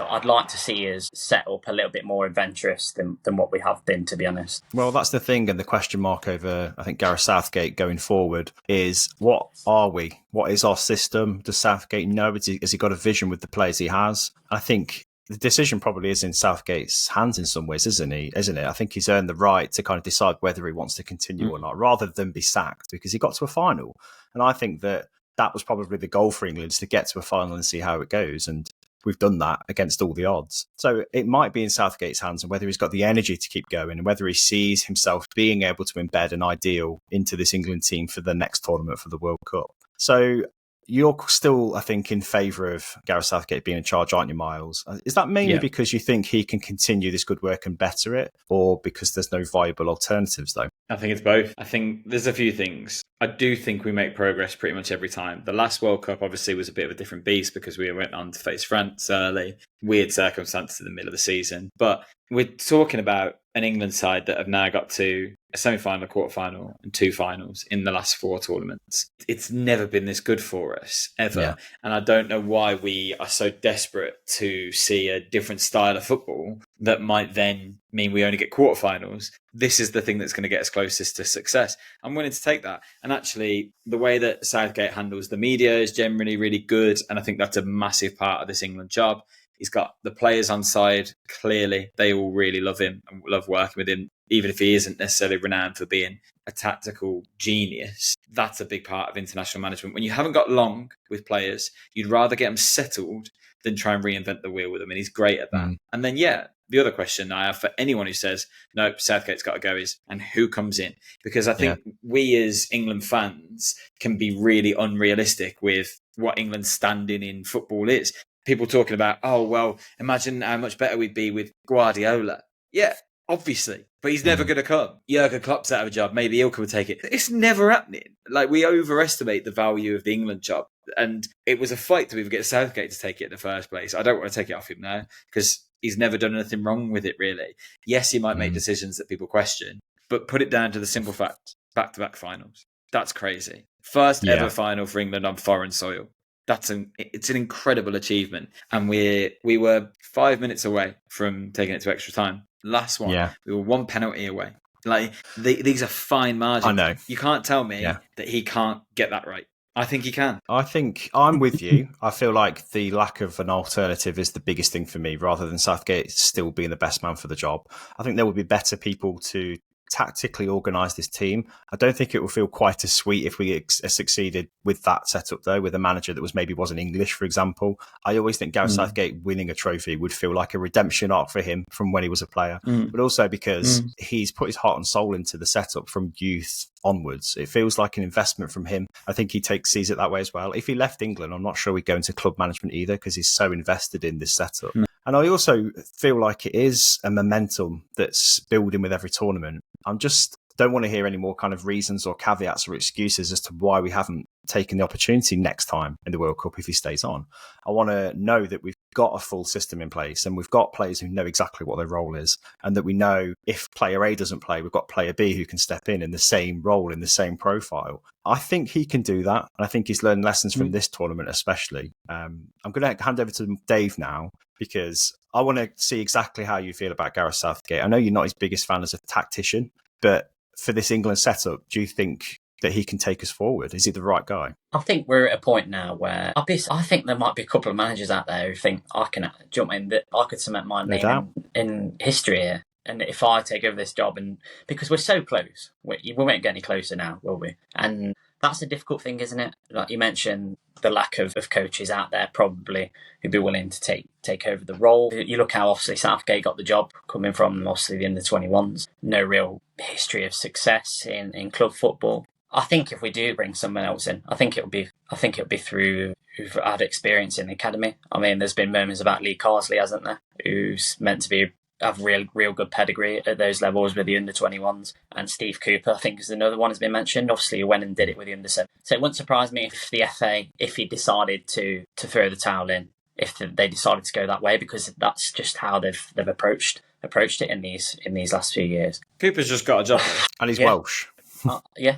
So I'd like to see us set up a little bit more adventurous than what we have been, to be honest. Well, that's the thing, and the question mark over, I think, Gareth Southgate going forward is, what are we? What is our system? Does Southgate know? Has he got a vision with the players he has? I think the decision probably is in Southgate's hands in some ways, isn't it? I think he's earned the right to kind of decide whether he wants to continue or not, rather than be sacked, because he got to a final. And I think that was probably the goal for England, is to get to a final and see how it goes. And we've done that against all the odds. So it might be in Southgate's hands, and whether he's got the energy to keep going, and whether he sees himself being able to embed an ideal into this England team for the next tournament, for the World Cup. So you're still, I think, in favour of Gareth Southgate being in charge, aren't you, Myles? Is that mainly because you think he can continue this good work and better it, or because there's no viable alternatives, though? I think it's both. I think there's a few things. I do think we make progress pretty much every time. The last World Cup obviously was a bit of a different beast because we went on to face France early. Weird circumstances in the middle of the season. But we're talking about an England side that have now got to a semi-final, a quarter-final and 2 finals in the last 4 tournaments. It's never been this good for us, ever. Yeah. And I don't know why we are so desperate to see a different style of football that might then mean we only get quarterfinals. This is the thing that's going to get us closest to success. I'm willing to take that. And actually, the way that Southgate handles the media is generally really good. And I think that's a massive part of this England job. He's got the players on side, clearly. They all really love him and love working with him, even if he isn't necessarily renowned for being a tactical genius. That's a big part of international management. When you haven't got long with players, you'd rather get them settled than try and reinvent the wheel with them. And he's great at that. And then, the other question I have for anyone who says, no, Southgate's got to go is, and who comes in? Because I think we as England fans can be really unrealistic with what England's standing in football is. People talking about, oh, well, imagine how much better we'd be with Guardiola. Yeah, obviously. But he's never going to come. Jurgen Klopp's out of a job. Maybe Ilkay will take it. It's never happening. Like, we overestimate the value of the England job. And it was a fight to even get Southgate to take it in the first place. I don't want to take it off him now because he's never done anything wrong with it, really. Yes, he might make decisions that people question, but put it down to the simple fact, back-to-back finals. That's crazy. First ever final for England on foreign soil. It's an incredible achievement. And we were 5 minutes away from taking it to extra time. Last one, we were 1 penalty away. Like, these are fine margins. I know. You can't tell me that he can't get that right. I think he can. I think I'm with you. I feel like the lack of an alternative is the biggest thing for me, rather than Southgate still being the best man for the job. I think there would be better people to tactically organise this team. I don't think it will feel quite as sweet if we succeeded with that setup, though, with a manager that maybe wasn't English, for example. I always think Gareth Southgate winning a trophy would feel like a redemption arc for him from when he was a player, but also because he's put his heart and soul into the setup from youth onwards. It feels like an investment from him. I think he sees it that way as well. If he left England, I'm not sure we'd go into club management either, because he's so invested in this setup. And I also feel like it is a momentum that's building with every tournament. I just don't want to hear any more kind of reasons or caveats or excuses as to why we haven't taken the opportunity next time in the World Cup if he stays on. I want to know that we've got a full system in place and we've got players who know exactly what their role is, and that we know if player A doesn't play, we've got player B who can step in the same role, in the same profile. I think he can do that. And I think he's learned lessons from this tournament especially. I'm going to hand over to Dave now, because I want to see exactly how you feel about Gareth Southgate. I know you're not his biggest fan as a tactician, but for this England setup, do you think that he can take us forward? Is he the right guy? I think we're at a point now where I think there might be a couple of managers out there who think I can jump in, that I could cement my name in history here. And if I take over this job, and because we're so close, we won't get any closer now, will we? And that's a difficult thing, isn't it? Like you mentioned, the lack of coaches out there probably who'd be willing to take over the role. You look how obviously Southgate got the job, coming from obviously the under-21s. No real history of success in club football. I think if we do bring someone else in, I think it'll be through who've had experience in the academy. I mean, there's been murmurs about Lee Carsley, hasn't there? Who's meant to have real good pedigree at those levels with the under-21s. And Steve Cooper, I think, is another one has been mentioned. Obviously, he went and did it with the under-7. So it wouldn't surprise me if the FA, if he decided to throw the towel in, if they decided to go that way, because that's just how they've approached it in these last few years. Cooper's just got a job. And he's Welsh.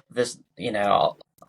There's,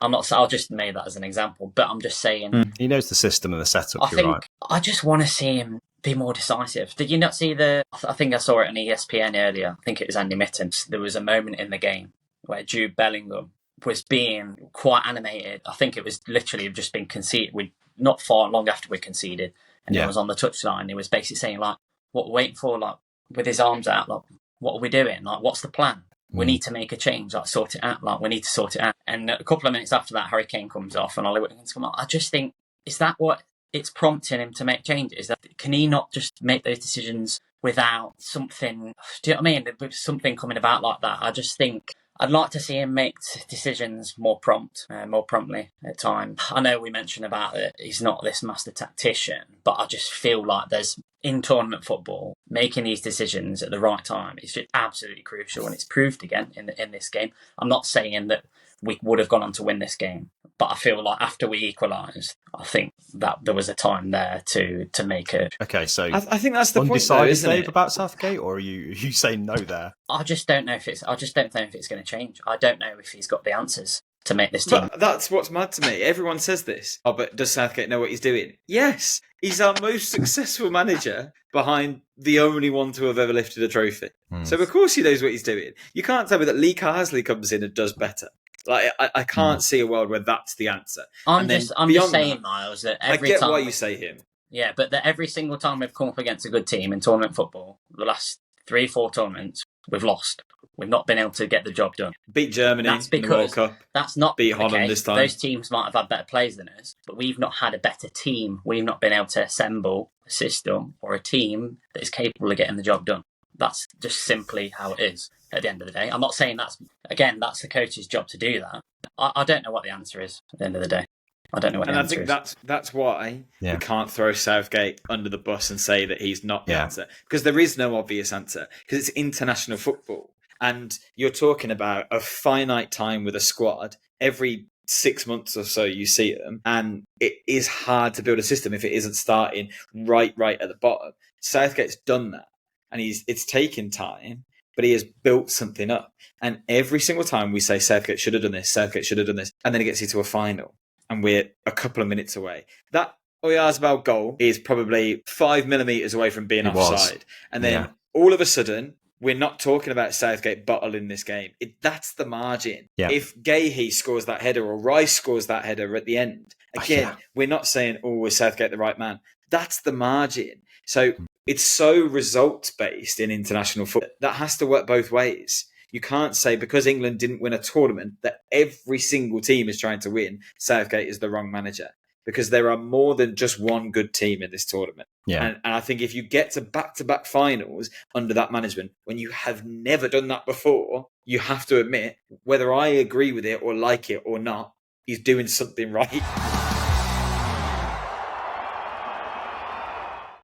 I'm not. I'll just make that as an example, but I'm just saying he knows the system and the setup. Right. I just want to see him be more decisive. Did you not see I think I saw it on ESPN earlier. I think it was Andy Mittens. There was a moment in the game where Jude Bellingham was being quite animated. I think it was literally just been conceded. Not far long after we conceded, and he was on the touchline. He was basically saying, like, what we're waiting for, like, with his arms out, like, what are we doing? Like, what's the plan? We need to make a change, like, sort it out. Like, we need to sort it out. And a couple of minutes after that, Harry Kane comes off and Ollie Watkins come on. I just think, is that what it's prompting him to make changes? Can he not just make those decisions without something? Do you know what I mean? Something coming about like that. I just think I'd like to see him make decisions more promptly at times. I know we mentioned about it. He's not this master tactician, but I just feel like there's, in tournament football, making these decisions at the right time is just absolutely crucial, and it's proved again in this game. I'm not saying that we would have gone on to win this game, but I feel like after we equalised, I think that there was a time there to make a... Okay, so I think that's the point, undecided, though, isn't Dave, it? about Southgate, or are you saying no there? I just don't know if it's going to change. I don't know if he's got the answers to make this team. That's what's mad to me. Everyone says this. Oh, but does Southgate know what he's doing? Yes, he's our most successful manager behind the only one to have ever lifted a trophy. So of course he knows what he's doing. You can't tell me that Lee Carsley comes in and does better. Like, I can't see a world where that's the answer. I'm just saying, Myles, that every time... I get why you say him. Yeah, but that every single time we've come up against a good team in tournament football, the last 3-4 tournaments, we've lost. We've not been able to get the job done. Beat Germany in the World Cup. That's not beat Holland this time. Those teams might have had better players than us, but we've not had a better team. We've not been able to assemble a system or a team that is capable of getting the job done. That's just simply how it is at the end of the day. I'm not saying that's the coach's job to do that. I don't know what the answer is at the end of the day. I don't know what the answer is. And I think that's why we can't throw Southgate under the bus and say that he's not the answer. Because there is no obvious answer. Because it's international football. And you're talking about a finite time with a squad. Every 6 months or so you see them. And it is hard to build a system if it isn't starting right at the bottom. Southgate's done that. And it's taken time, but he has built something up. And every single time we say Southgate should have done this, Southgate should have done this, and then it gets you to a final, and we're a couple of minutes away. That Oyarzabal goal is probably 5 millimetres away from being offside. And then all of a sudden, we're not talking about Southgate bottling this game. That's the margin. Yeah. If Gahey scores that header or Rice scores that header at the end, again, we're not saying, is Southgate the right man? That's the margin. So it's so results-based in international football. That has to work both ways. You can't say because England didn't win a tournament that every single team is trying to win, Southgate is the wrong manager. Because there are more than just one good team in this tournament. Yeah. And I think if you get to back-to-back finals under that management, when you have never done that before, you have to admit, whether I agree with it or like it or not, he's doing something right.